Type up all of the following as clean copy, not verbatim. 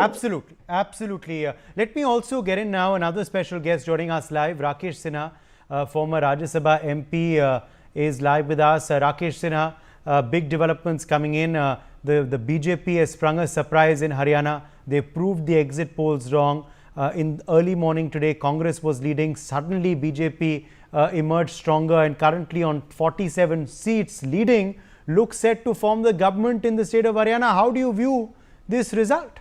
Absolutely, absolutely. Let me also get in now another special guest joining us live. Rakesh Sinha, former Rajya Sabha MP, is live with us. Rakesh Sinha, big developments coming in. The BJP has sprung a surprise in Haryana. They proved the exit polls wrong. In early morning today, Congress was leading. Suddenly, BJP emerged stronger and currently on 47 seats leading, looks set to form the government in the state of Haryana. How do you view this result?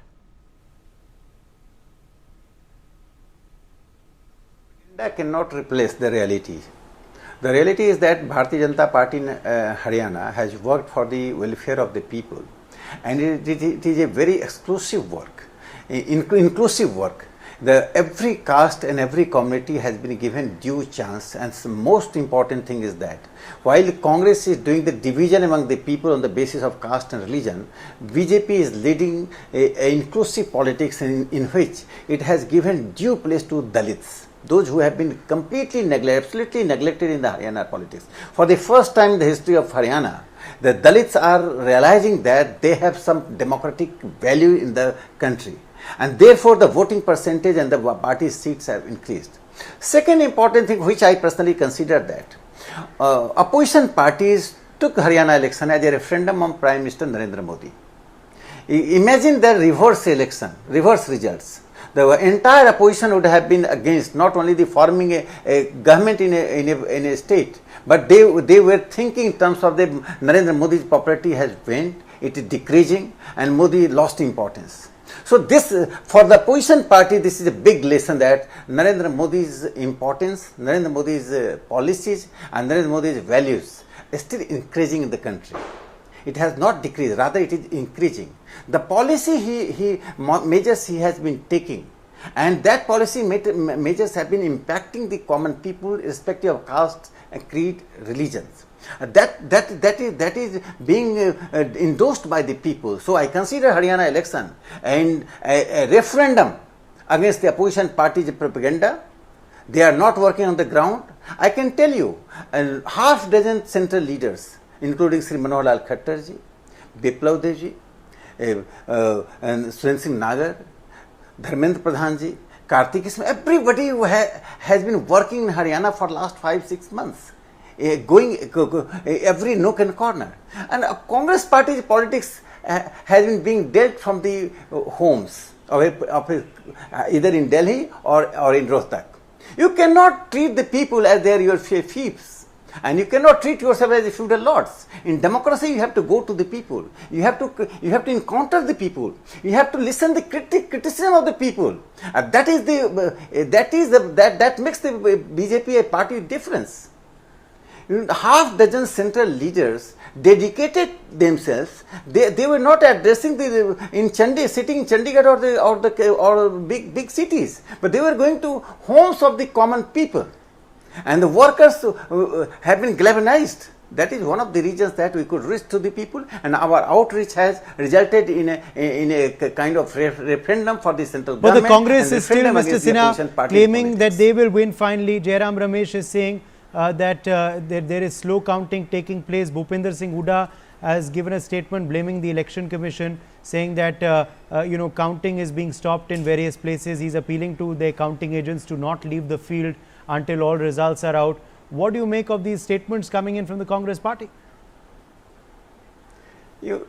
Cannot replace the reality. The reality is that Bharatiya Janata Party in Haryana has worked for the welfare of the people, and it is a very exclusive work, inclusive work. Every caste and every community has been given due chance, and the most important thing is that while Congress is doing the division among the people on the basis of caste and religion, BJP is leading a inclusive politics in which it has given due place to Dalits, those who have been completely absolutely neglected in the Haryana politics. For the first time in the history of Haryana, the Dalits are realizing that they have some democratic value in the country, and therefore the voting percentage and the party seats have increased. Second important thing which I personally consider that opposition parties took Haryana election as a referendum on Prime Minister Narendra Modi. Imagine the reverse election, reverse results. The entire opposition would have been against not only the forming a government in a state, but they were thinking in terms of the Narendra Modi's popularity has waned, it is decreasing, and Modi lost importance. So this, for the opposition party, this is a big lesson that Narendra Modi's importance, Narendra Modi's policies and Narendra Modi's values is still increasing in the country. It has not decreased, rather it is increasing. The policy measures he has been taking, and that policy measures have been impacting the common people irrespective of caste, creed, religions. That is being endorsed by the people. So I consider Haryana election and a referendum against the opposition party's propaganda. They are not working on the ground. I can tell you, half dozen central leaders, including Sri Manohar Lal Khattar ji, Biplav Dev ji, and Suren Singh Nagar, Dharmendra Pradhan ji, Kartik Ismail, everybody who has been working in Haryana for last 5-6 months, going every nook and corner. And Congress party's politics has been being dealt from the homes, either in Delhi or in Rohtak. You cannot treat the people as they are your fiefs. And you cannot treat yourself as feudal lords. In democracy, you have to go to the people. You have to encounter the people. You have to listen to the criticism of the people. That makes the BJP a party difference. Half dozen central leaders dedicated themselves. They were not addressing sitting in Chandigarh or big cities, but they were going to homes of the common people. And the workers have been galvanized. That is one of the reasons that we could reach to the people, and our outreach has resulted in a kind of referendum for the central government. But the Congress is still, Mr. Sinha, claiming that they will win finally. Jairam Ramesh is saying that there is slow counting taking place. Bhupinder Singh Hooda has given a statement blaming the Election Commission, saying that counting is being stopped in various places. He's appealing to their counting agents to not leave the field until all results are out. What do you make of these statements coming in from the Congress party? You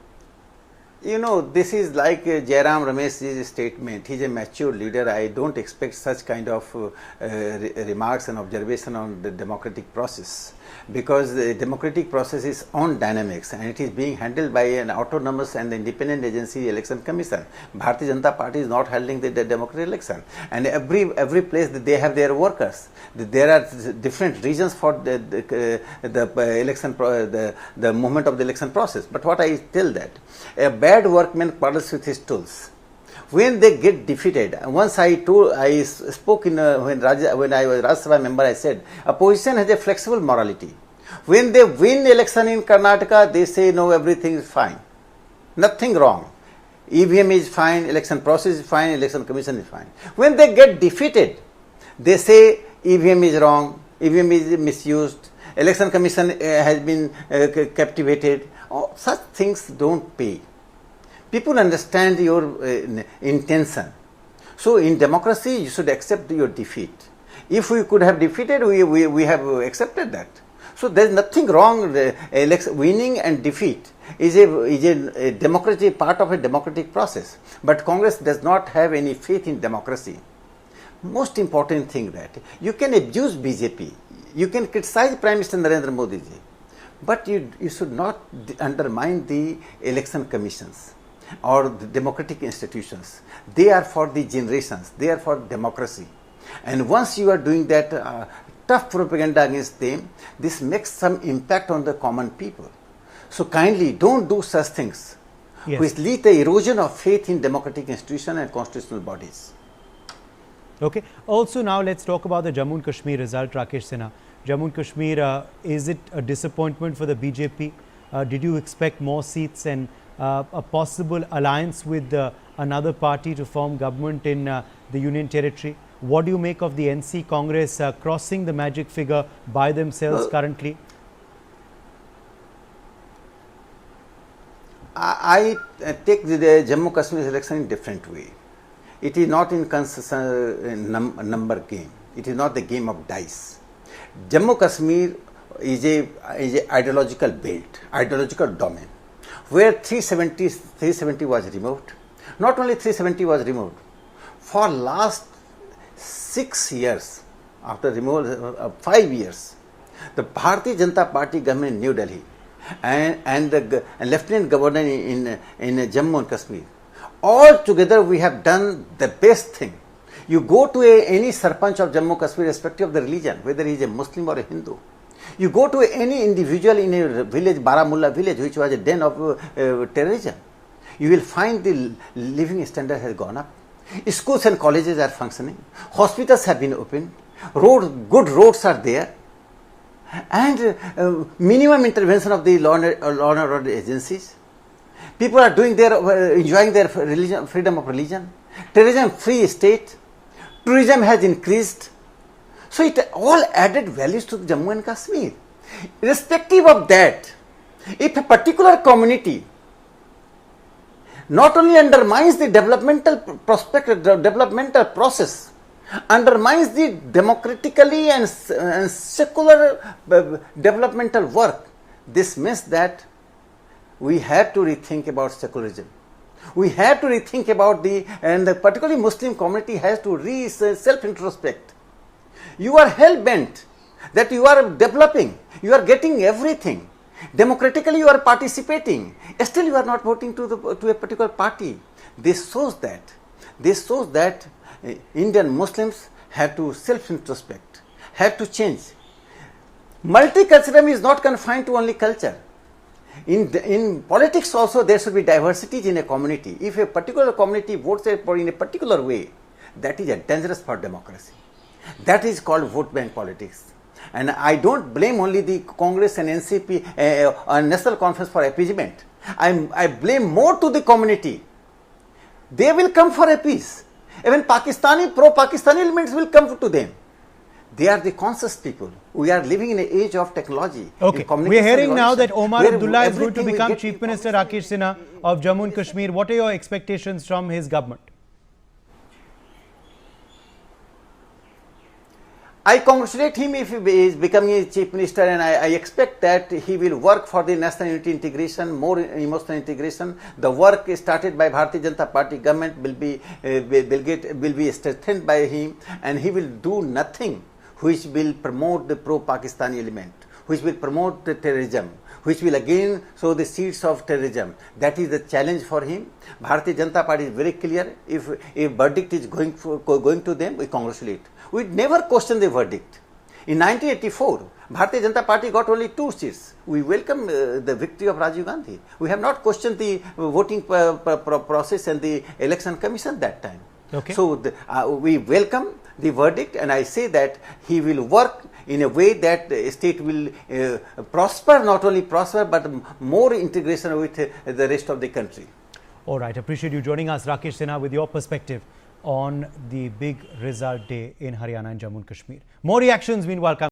know, this is like Jairam Ramesh's statement. He is a mature leader. I don't expect such kind of remarks and observation on the democratic process, because the democratic process is on dynamics and it is being handled by an autonomous and independent agency, Election Commission. Bharatiya Janata Party is not handling the democratic election, and every place they have their workers. There are different reasons for the election, the movement of the election process. But what I tell that a bad workman quarrels with his tools. When they get defeated, once I spoke when I was Rajya Sabha member, I said opposition has a flexible morality. When they win election in Karnataka, they say no, everything is fine, nothing wrong. EVM is fine, election process is fine, election commission is fine. When they get defeated, they say EVM is wrong, EVM is misused, election commission has been captivated. Oh, such things don't pay. People understand your intention. So in democracy, you should accept your defeat. If we could have defeated, we have accepted that. So there is nothing wrong. Winning and defeat is a democratic part of a democratic process. But Congress does not have any faith in democracy. Most important thing that you can abuse BJP, you can criticize Prime Minister Narendra Modi ji, but you should not undermine the election commissions or the democratic institutions. They are for the generations, they are for democracy. And once you are doing that tough propaganda against them, this makes some impact on the common people. So kindly don't do such things which lead to erosion of faith in democratic institutions and constitutional bodies. Okay. Also, now let's talk about the Jammu and Kashmir result, Rakesh Sinha. Jammu and Kashmir, is it a disappointment for the BJP? Did you expect more seats and a possible alliance with another party to form government in the Union Territory? What do you make of the NC Congress crossing the magic figure by themselves currently? I take the Jammu Kashmir election in different way. It is not in number game. It is not the game of dice. Jammu Kashmir is a ideological belt, ideological domain, where 370 was removed. Not only 370 was removed, for last 6 years, after removal 5 years, the Bharatiya Janata Party government in New Delhi and the Lieutenant Governor in Jammu and Kashmir, all together we have done the best thing. You go to any Sarpanch of Jammu Kashmir, irrespective of the religion, whether he is a Muslim or a Hindu. You go to any individual in a village, Baramulla village, which was a den of terrorism. You will find the living standard has gone up. Schools and colleges are functioning. Hospitals have been opened. Good roads are there. And minimum intervention of the law and order agencies. People are doing enjoying their religion, freedom of religion. Terrorism-free state. Tourism has increased. So it all added values to Jammu and Kashmir. Irrespective of that, if a particular community not only undermines the developmental process, undermines the democratically and secular developmental work, this means that we have to rethink about secularism. We have to rethink about particularly Muslim community has to self-introspect. You are hell-bent that you are developing, you are getting everything. Democratically you are participating, still you are not voting to a particular party. This shows that Indian Muslims have to self-introspect, have to change. Multiculturalism is not confined to only culture. In politics also there should be diversities in a community. If a particular community votes in a particular way, that is dangerous for democracy. That is called vote bank politics. And I don't blame only the Congress and NCP National Conference for appeasement. I blame more to the community. They will come for a peace. Even pro-Pakistani elements will come to them. They are the conscious people. We are living in an age of technology. Okay, we are hearing now that Omar Abdullah is going to become Chief Minister. Rakesh Sinha of Jammu and Kashmir. What are your expectations from his government? I congratulate him if he is becoming a Chief Minister, and I expect that he will work for the national unity integration, more emotional integration. The work started by Bharatiya Janata Party government will be strengthened by him, and he will do nothing which will promote the pro-Pakistani element, which will promote the terrorism, which will again sow the seeds of terrorism. That is the challenge for him. Bharatiya Janata Party is very clear. If a verdict is going to them, we congratulate. We never question the verdict. In 1984, Bharatiya Janata Party got only 2 seats. We welcome the victory of Rajiv Gandhi. We have not questioned the voting process and the election commission that time. Okay. So we welcome the verdict, and I say that he will work in a way that the state will prosper, not only prosper, but more integration with the rest of the country. All right. Appreciate you joining us, Rakesh Sinha, with your perspective on the big result day in Haryana and Jammu and Kashmir. More reactions meanwhile.